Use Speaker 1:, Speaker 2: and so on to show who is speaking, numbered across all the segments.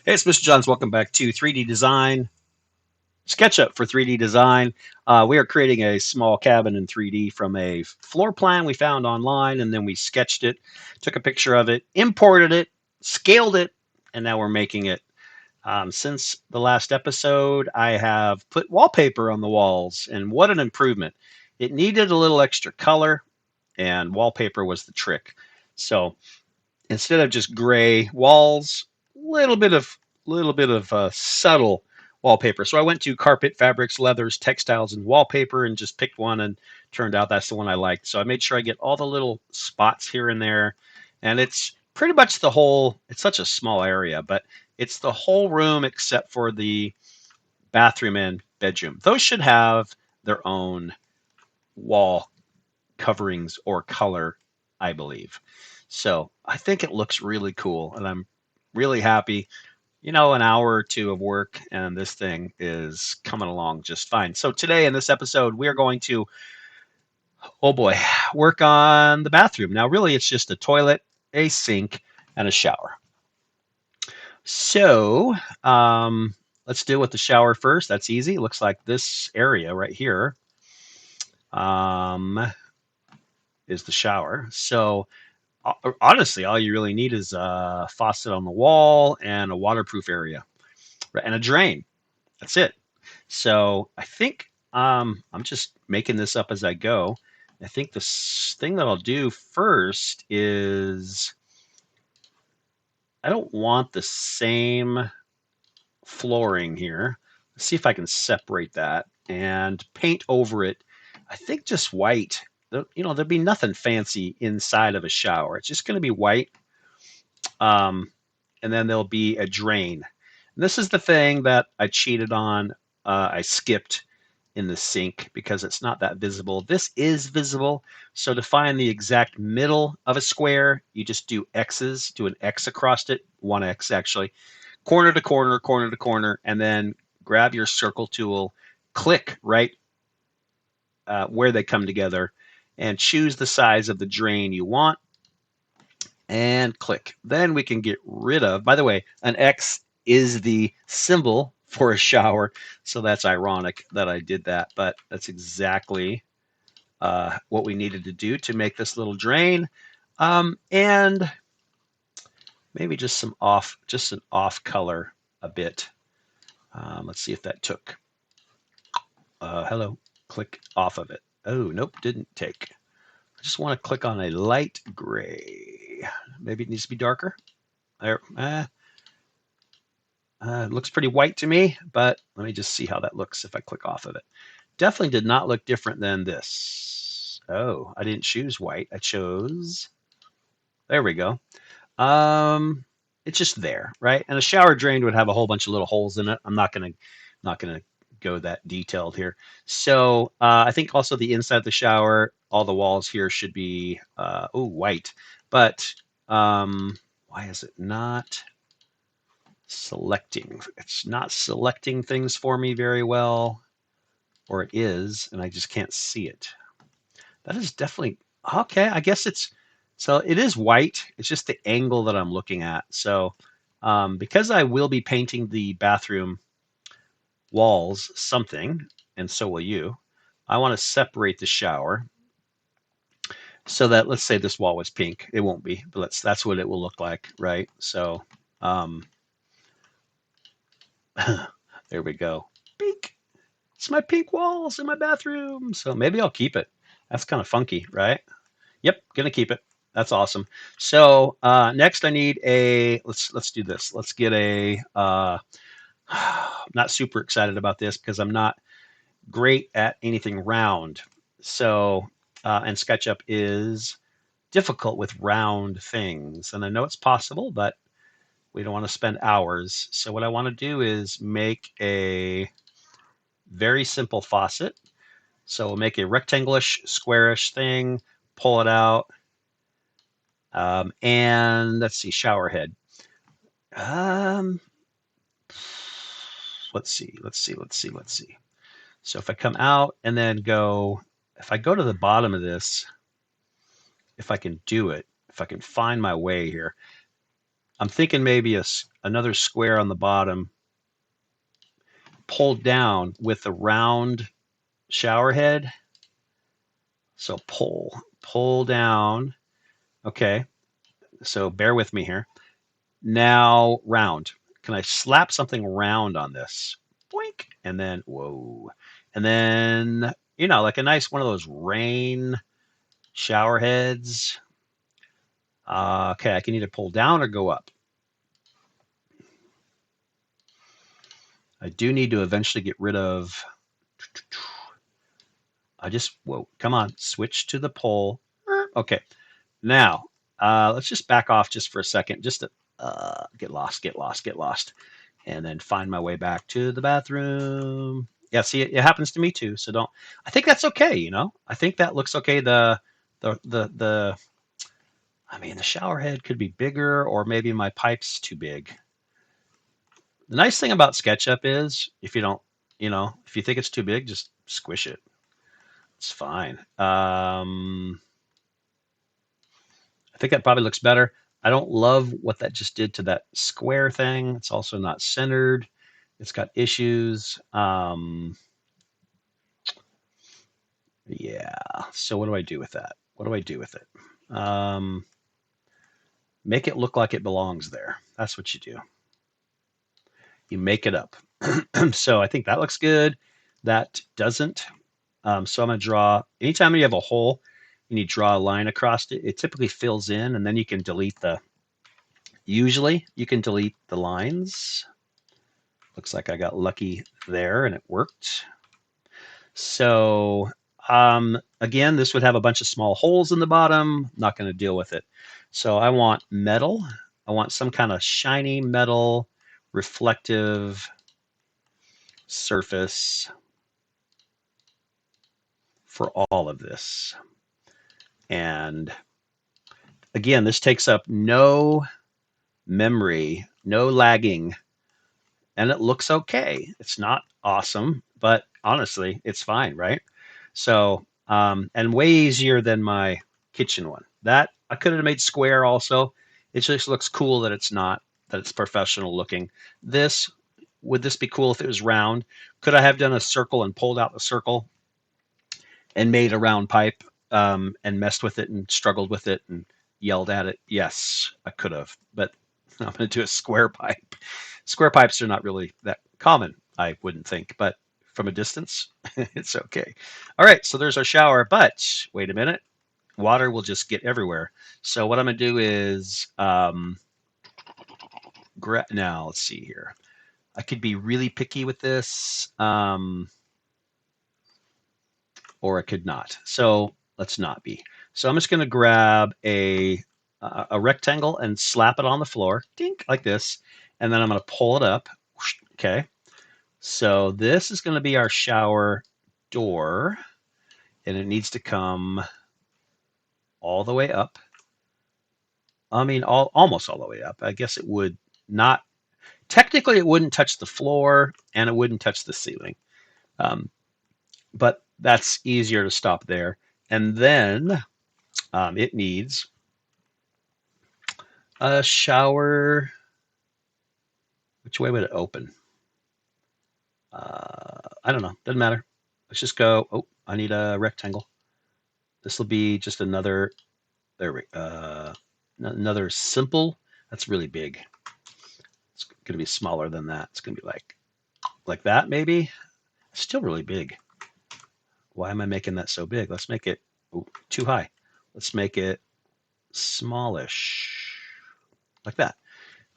Speaker 1: Hey, it's Mr. Johns. Welcome back to 3D Design, SketchUp for 3D Design. We are creating a small cabin in 3D from a floor plan we found online, and then we sketched it, took a picture of it, imported it, scaled it, and now we're making it. Since the last episode, I have put wallpaper on the walls, and what an improvement. It needed a little extra color, and wallpaper was the trick. So instead of just gray walls, little bit of subtle wallpaper. So I went to carpet, fabrics, leathers, textiles, and wallpaper, and just picked one, and turned out that's the one I liked. So I made sure I get all the little spots here and there, and it's pretty much the whole. It's such a small area, but it's the whole room except for the bathroom and bedroom. Those should have their own wall coverings or color, I believe. So I think it looks really cool, and I'm really happy. An hour or two of work, and this thing is coming along just fine. So today in this episode, we are going to, oh boy, work on the bathroom. Now, really, it's just a toilet, a sink, and a shower. So let's deal with the shower first. That's easy. It looks like this area right here um, is the shower. So honestly, all you really need is a faucet on the wall and a waterproof area, right, and a drain. That's it. So I think I'm just making this up as I go. I think the thing that I'll do first is I don't want the same flooring here. Let's see if I can separate that and paint over it. I think just white. There'll be nothing fancy inside of a shower. It's just going to be white, um, and then there'll be a drain. And this is the thing that I cheated on. I skipped in the sink because it's not that visible. This is visible. So to find the exact middle of a square, you just do X's, do an X across it, one X actually, corner to corner, corner to corner, and then grab your circle tool, click right where they come together, and choose the size of the drain you want, and click. Then we can get rid of, by the way, an X is the symbol for a shower. So that's ironic that I did that, but that's exactly what we needed to do to make this little drain. And maybe just an off color a bit. Let's see if that took. Hello, click off of it. Oh, nope, didn't take. I just want to click on a light gray. Maybe it needs to be darker. There. It looks pretty white to me, but let me just see how that looks if I click off of it. Definitely did not look different than this. Oh, I didn't choose white. I chose. There we go. It's just there, right? And a shower drain would have a whole bunch of little holes in it. I'm not gonna go that detailed here. So I think also the inside of the shower, all the walls here should be white. But why is it not selecting? It's not selecting things for me very well, or it is, and I just can't see it. That is definitely okay. I guess it is white. It's just the angle that I'm looking at. So because I will be painting the bathroom walls something, and so will you, I want to separate the shower so that, let's say this wall was pink. It won't be, but that's what it will look like, right? So there we go. Pink. It's my pink walls in my bathroom. So maybe I'll keep it. That's kind of funky, right? Yep, gonna keep it. That's awesome. So next, I need a. Let's do this. Let's get a. I'm not super excited about this because I'm not great at anything round. So and SketchUp is difficult with round things, and I know it's possible, but we don't want to spend hours. So what I want to do is make a very simple faucet. So we'll make a rectangle-ish, squarish thing, pull it out, and let's see, shower head. Um, let's see. So if I come out and then go, if I go to the bottom of this, if I can do it, if I can find my way here, I'm thinking maybe another square on the bottom, pulled down with a round shower head. So pull down. Okay, so bear with me here. Now round. Can I slap something round on this? Boink, and then whoa, and then like a nice one of those rain shower heads. Okay, I can either pull down or go up. I do need to eventually get rid of. Whoa, come on, switch to the pole. Okay, now let's just back off just for a second, just to get lost, and then find my way back to the bathroom. Yeah, see, it happens to me too. So don't. I think that's okay. I think that looks okay. The. I mean, the shower head could be bigger, or maybe my pipe's too big. The nice thing about SketchUp is if you don't, if you think it's too big, just squish it. It's fine. I think that probably looks better. I don't love what that just did to that square thing. It's also not centered. It's got issues. Yeah. So what do I do with that? What do I do with it? Make it look like it belongs there. That's what you do. You make it up. So I think that looks good. That doesn't. So I'm going to draw. Anytime you have a hole and you draw a line across it, it typically fills in, and then you can delete usually you can delete the lines. Looks like I got lucky there and it worked. So again, this would have a bunch of small holes in the bottom. Not going to deal with it. So I want metal. I want some kind of shiny metal reflective surface for all of this. And again, this takes up no memory, no lagging, and it looks okay. It's not awesome, but honestly, it's fine, right? So, and way easier than my kitchen one. That I could have made square also. It just looks cool that it's professional looking. Would this be cool if it was round? Could I have done a circle and pulled out the circle and made a round pipe and messed with it and struggled with it and yelled at it? Yes, I could have, but I'm going to do a square pipe. Square pipes are not really that common, I wouldn't think, but from a distance, it's okay. All right, so there's our shower, but wait a minute. Water will just get everywhere. So what I'm going to do is, now let's see here. I could be really picky with this, or I could not. So let's not be. So I'm just going to grab a rectangle and slap it on the floor, dink, like this, and then I'm going to pull it up. Okay. So this is going to be our shower door, and it needs to come all the way up. I mean, almost all the way up. I guess it would not. Technically, it wouldn't touch the floor, and it wouldn't touch the ceiling. But that's easier to stop there. And then it needs a shower. Which way would it open? I don't know. Doesn't matter. Let's just go. Oh, I need a rectangle. This will be just another. There we. Another simple. That's really big. It's going to be smaller than that. It's going to be like that maybe. Still really big. Why am I making that so big? Let's make it too high. Let's make it smallish, like that.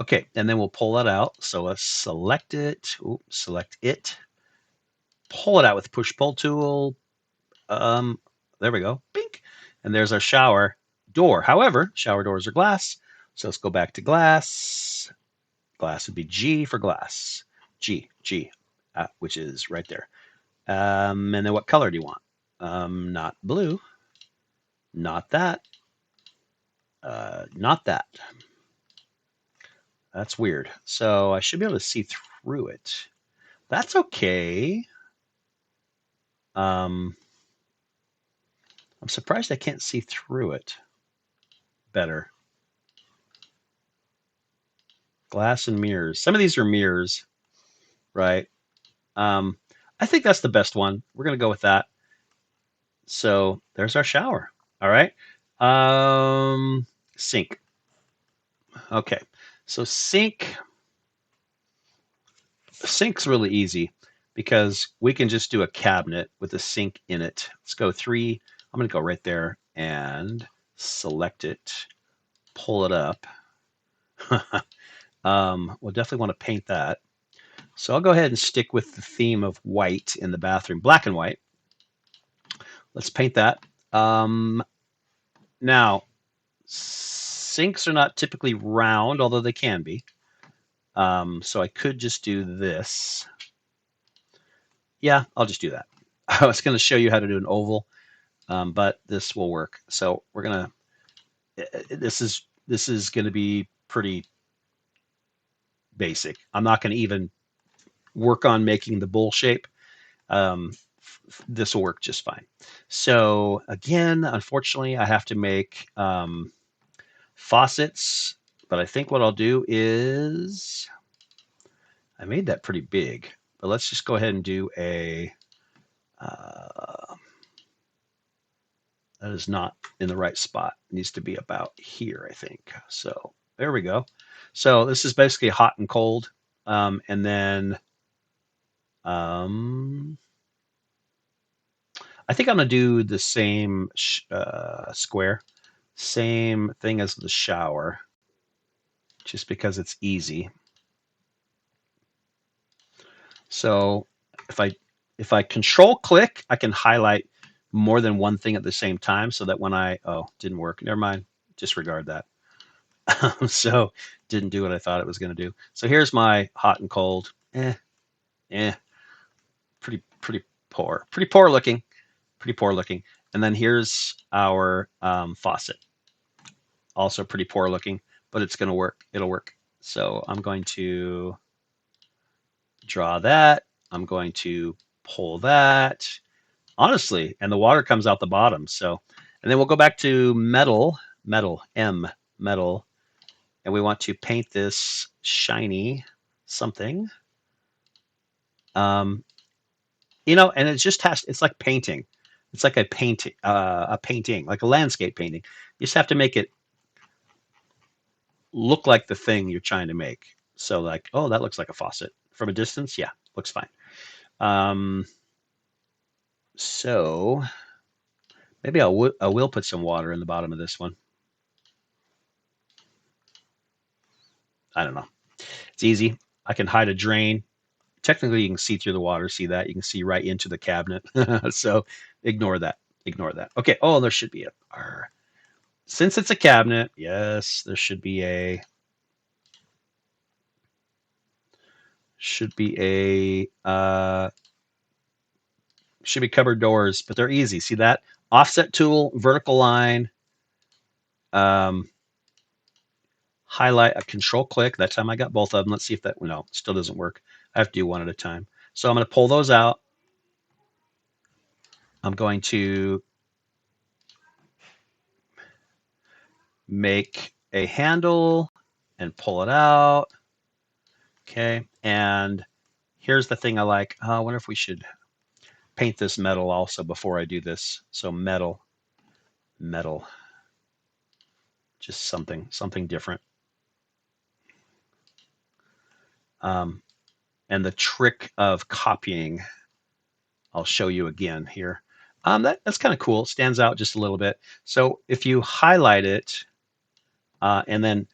Speaker 1: Okay, and then we'll pull that out. So let's select it. Select it. Pull it out with the push-pull tool. There we go. Bink. And there's our shower door. However, shower doors are glass. So let's go back to glass. Glass would be G for glass. G, which is right there. And then what color do you want? Not blue. Not that. Not that. That's weird. So I should be able to see through it. That's okay. I'm surprised I can't see through it better. Glass and mirrors. Some of these are mirrors, right? I think that's the best one. We're going to go with that. So there's our shower. All right. Sink. Okay. So sink's really easy because we can just do a cabinet with a sink in it. Let's go 3. I'm going to go right there and select it, pull it up. We'll definitely want to paint that. So I'll go ahead and stick with the theme of white in the bathroom, black and white. Let's paint that. Now, sinks are not typically round, although they can be. So I could just do this. Yeah, I'll just do that. I was going to show you how to do an oval, but this will work. So we're gonna. This is going to be pretty basic. I'm not going to even work on making the bowl shape. This will work just fine. So again, unfortunately, I have to make faucets, but I think what I'll do is I made that pretty big, but let's just go ahead and do a that is not in the right spot. It needs to be about here, I think. So there we go. So this is basically hot and cold. And then I think I'm going to do the same square. Same thing as the shower, just because it's easy. So if I control click, I can highlight more than one thing at the same time so that when didn't work. Never mind. Disregard that. So didn't do what I thought it was going to do. So here's my hot and cold. Pretty poor. Pretty poor looking. Pretty poor looking. And then here's our faucet. Also pretty poor looking, but it's going to work. It'll work. So I'm going to draw that. I'm going to pull that. Honestly, and the water comes out the bottom. So, and then we'll go back to metal, metal, and we want to paint this shiny something. And it just it's like painting. It's like a painting, like a landscape painting. You just have to make it look like the thing you're trying to make. So like, oh, that looks like a faucet. From a distance, yeah, looks fine. So maybe I will put some water in the bottom of this one. I don't know. It's easy. I can hide a drain. Technically, you can see through the water. See that? You can see right into the cabinet. So ignore that. Ignore that. Okay. Oh, there should be a. Since it's a cabinet, yes, there should be a. Should be cupboard doors, but they're easy. See that? Offset tool, vertical line. Highlight a control click. That time I got both of them. Let's see if that, no, still doesn't work. I have to do one at a time. So I'm going to pull those out. I'm going to make a handle and pull it out. Okay. And here's the thing I like. I wonder if we should paint this metal also before I do this. So metal, just something different. And the trick of copying, I'll show you again here. That's kind of cool. It stands out just a little bit. So if you highlight it and then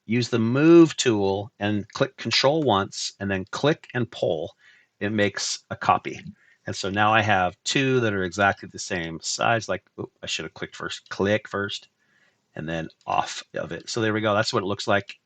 Speaker 1: use the move tool and click control once and then click and pull, it makes a copy. And so now I have two that are exactly the same size. Like, I should have clicked first. Click first and then off of it. So there we go. That's what it looks like,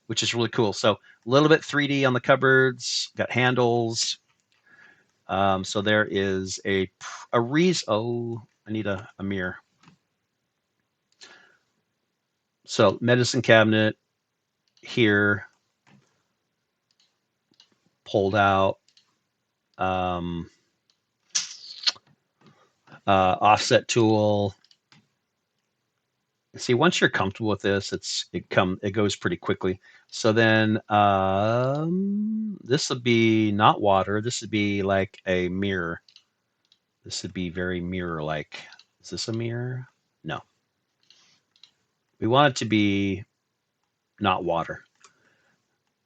Speaker 1: which is really cool. So a little bit 3D on the cupboards, got handles. So there is a reason. Oh, I need a mirror. So medicine cabinet here, pulled out. Offset tool. See, once you're comfortable with this, it goes pretty quickly. So then this would be not water. This would be like a mirror. This would be very mirror-like. Is this a mirror? No. We want it to be not water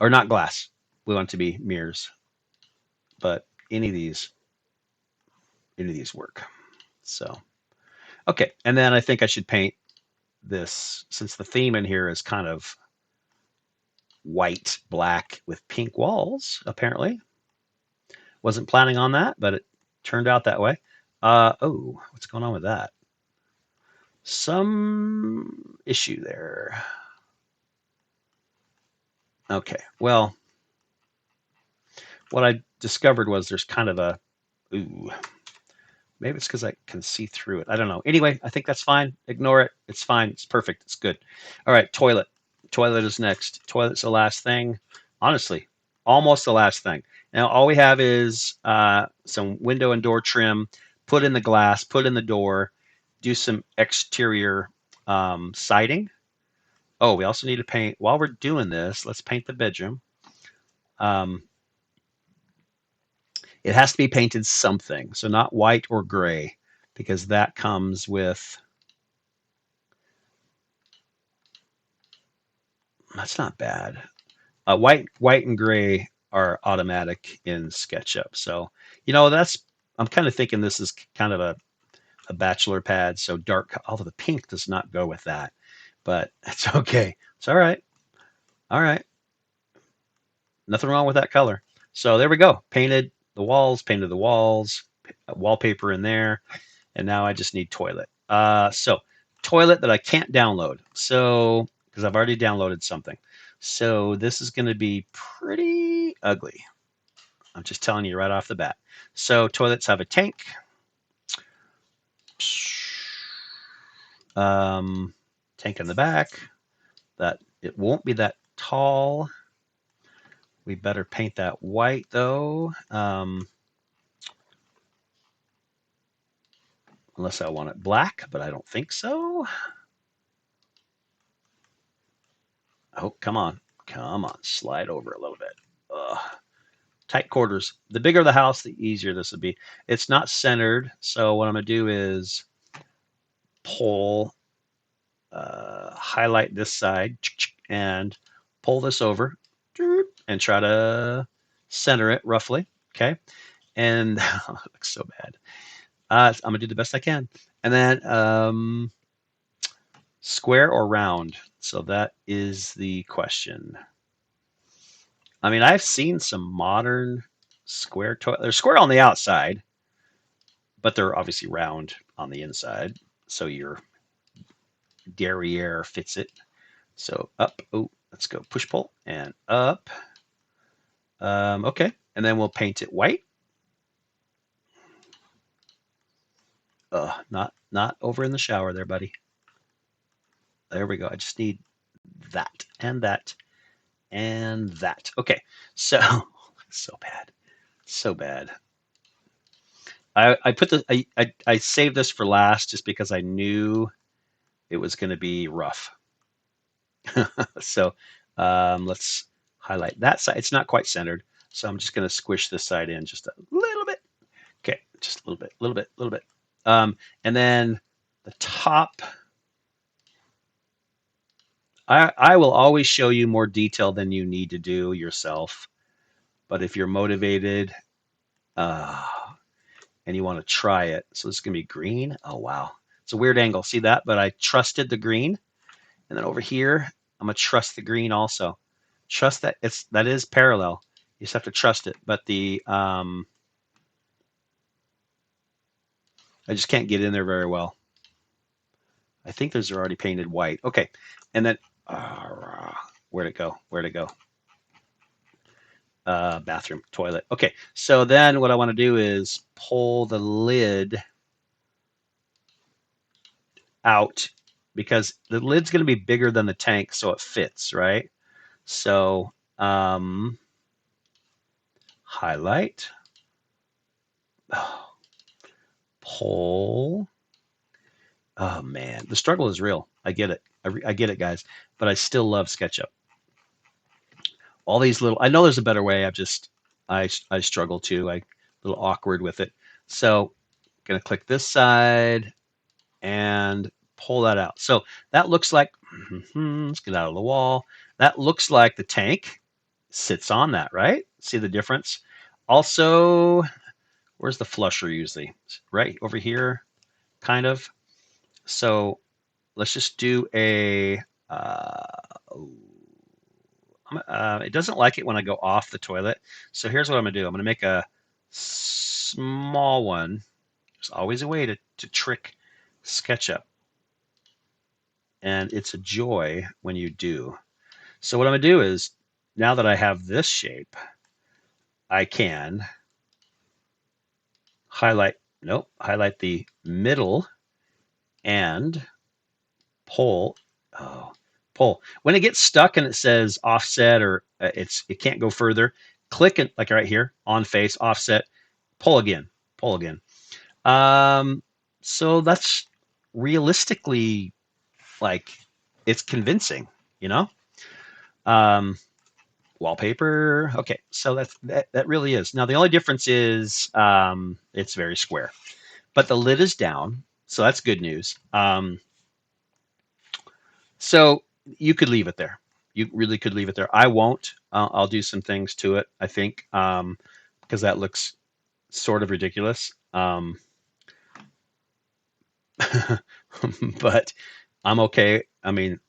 Speaker 1: or not glass. We want it to be mirrors. But any of these work. So, okay. And then I think I should paint this, since the theme in here is kind of white, black with pink walls, apparently. Wasn't planning on that, but it turned out that way. Oh, what's going on with that? Some issue there. Okay, well, what I discovered was there's kind of a, ooh, maybe it's because I can see through it. I don't know. Anyway, I think that's fine. Ignore it. It's fine. It's perfect. It's good. All right, toilet. Toilet is next. Toilet's the last thing. Honestly, almost the last thing. Now, all we have is some window and door trim, put in the glass, put in the door, do some exterior siding. Oh, we also need to paint, while we're doing this, let's paint the bedroom. Um, it has to be painted something, so not white or gray, because that comes with, that's not bad. White and gray are automatic in SketchUp. So, that's, I'm kind of thinking this is kind of a bachelor pad. So dark, although the pink does not go with that, but it's okay. It's all right. All right. Nothing wrong with that color. So there we go. Painted the walls, wallpaper in there. And now I just need toilet. So toilet that I can't download. So, because I've already downloaded something. So this is going to be pretty ugly. I'm just telling you right off the bat. So toilets have a tank. Tank in the back. That it won't be that tall. We better paint that white though. Unless I want it black, but I don't think so. Oh, come on. Come on. Slide over a little bit. Ugh. Tight quarters. The bigger the house, the easier this would be. It's not centered, so what I'm going to do is pull, highlight this side, and pull this over, and try to center it roughly. Okay, and it looks so bad. I'm gonna do the best I can, and then square or round. So that is the question. I mean, I've seen some modern square toilet. They're square on the outside, but they're obviously round on the inside. So your derriere fits it. So up. Oh, let's go push pull and up. Okay, and then we'll paint it white. Not over in the shower there, buddy. There we go. I just need that and that and that. Okay, so so bad, so bad. I put the I saved this for last just because I knew it was going to be rough. So let's highlight that side. It's not quite centered, so I'm just going to squish this side in just a little bit. Okay, just a little bit. And then the top. I will always show you more detail than you need to do yourself. But if you're motivated and you want to try it, so this is going to be green. Oh, wow. It's a weird angle. See that? But I trusted the green. And then over here, I'm going to trust the green also. Trust that that is parallel. You just have to trust it. But I just can't get in there very well. I think those are already painted white. Okay. And then, where'd it go? Bathroom, toilet. Okay, so then what I want to do is pull the lid out because the lid's going to be bigger than the tank, so it fits, right? So highlight, pull. Oh man, the struggle is real. I get it. I get it, guys. But I still love SketchUp. All these little, I know there's a better way. I struggle too. I a little awkward with it. So I'm gonna click this side and pull that out. So that looks like, let's get out of the wall. That looks like the tank sits on that, right? See the difference? Also, where's the flusher usually? Right over here, kind of. So let's just do a, it doesn't like it when I go off the toilet. So here's what I'm gonna do. I'm gonna make a small one. There's always a way to trick SketchUp. And it's a joy when you do. So what I'm gonna do is, now that I have this shape, I can highlight the middle and pull. Oh, pull. When it gets stuck and it says offset, or it can't go further, click it, like right here, on face, offset, pull again, pull again. So that's realistically, like, it's convincing, you know. Wallpaper. Okay, so that really is. Now the only difference is it's very square, but the lid is down, so that's good news. So you could leave it there. You really could leave it there. I won't. I'll do some things to it, I think, because that looks sort of ridiculous. But I'm okay. I mean,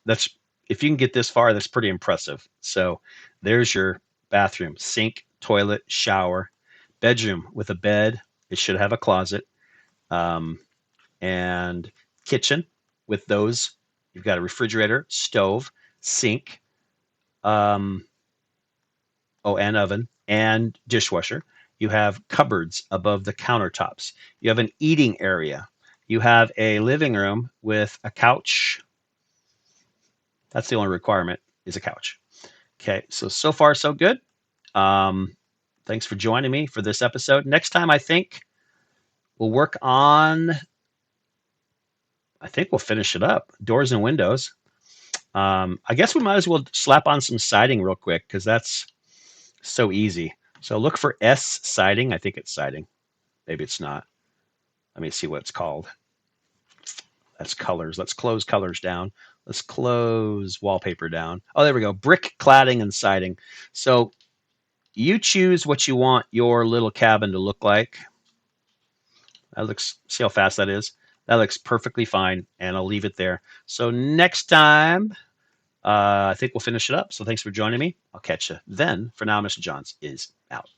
Speaker 1: that's, if you can get this far, that's pretty impressive. So there's your bathroom, sink, toilet, shower, bedroom with a bed. It should have a closet, and kitchen with those. You've got a refrigerator, stove, sink, and oven and dishwasher. You have cupboards above the countertops. You have an eating area. You have a living room with a couch. That's the only requirement, is a couch. Okay, so far so good. Thanks for joining me for this episode. Next time, I think we'll work on, I think we'll finish it up, doors and windows. I guess we might as well slap on some siding real quick, because that's so easy. So look for S siding. I think it's siding. Maybe it's not. Let me see what it's called. That's colors. Let's close colors down. Let's close wallpaper down. Oh, there we go. Brick cladding and siding. So you choose what you want your little cabin to look like. That looks, see how fast that is? That looks perfectly fine, and I'll leave it there. So next time, I think we'll finish it up. So thanks for joining me. I'll catch you then. For now, Mr. Johns is out.